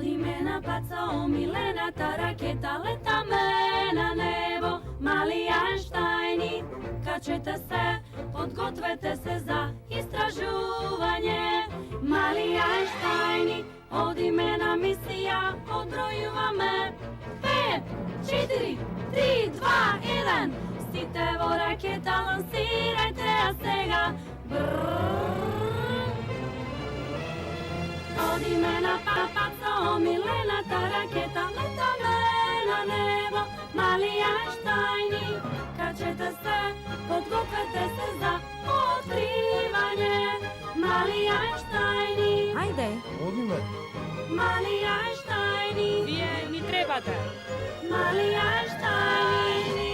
Одиме на паца, омилената ракета, летаме на небо, мали Ајнштајни, качете се, подгответе се за истражување. Мали Ајнштајни, одиме на мисија, одбројуваме 5, 4, 3, 2, 1. Сите во ракета лансирајте, а сега одиме на паца, омилената ракета, летаме на небо, мали Ајнштајни, качете се, подгответе се за откривање. Мали Ајнштајни, Ајде, Одиме. мали Ајнштајни, Вие ни требате. мали Ајнштајни.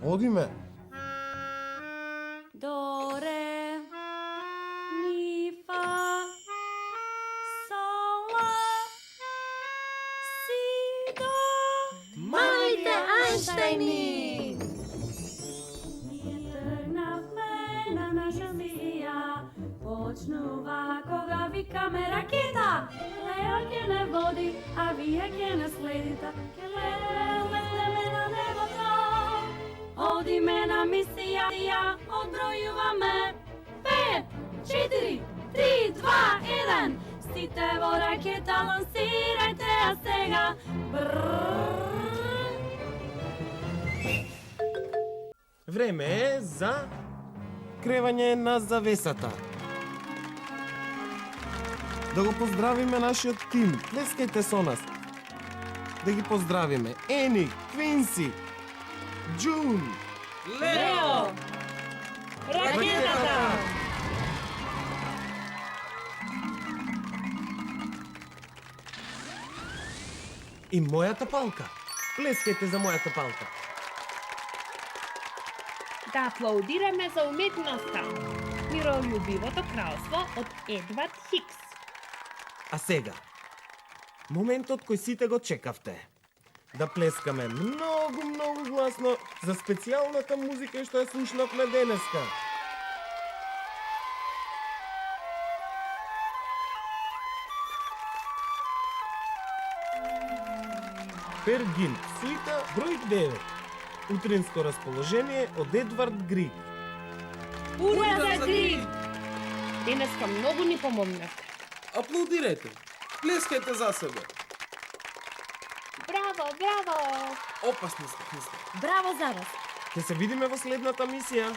Одиме. До, ре, ми, фа, сол, ла, си, до. малите Ајнштајни! Ние тргнавме на наша мисија, почнува кога викаме ракета. Лео ќе не води, а вие ќе не следите. Ќе летеме на небото. Одиме на мисија, одбројуваме 5, 4, 3, 2, 1. Сите во ракета лансирајте, а сега Време е за кревање на завесата. Да го поздравиме нашиот тим. Плескајте со нас. Да ги поздравиме Ени, Квинси, Джун, Лео! Ракетата! и мојата палка. Плескајте за мојата палка. Да аплаудираме за уметноста. Миролюбивото кралство од Едвард Хикс. А сега, моментот кој сите го чекавте. Да плескаме многу, многу гласно за специјалната музика што ја слушнавме денеска. Пер Гинт, суита број 9. Утринско расположение од Едвард Григ. Ура за Григ! Денеска многу ни помогнавте. Аплодирајте. Плескајте за себе. Браво, браво! Опасни сте. Браво за вас! Ќе се видиме во следната мисија.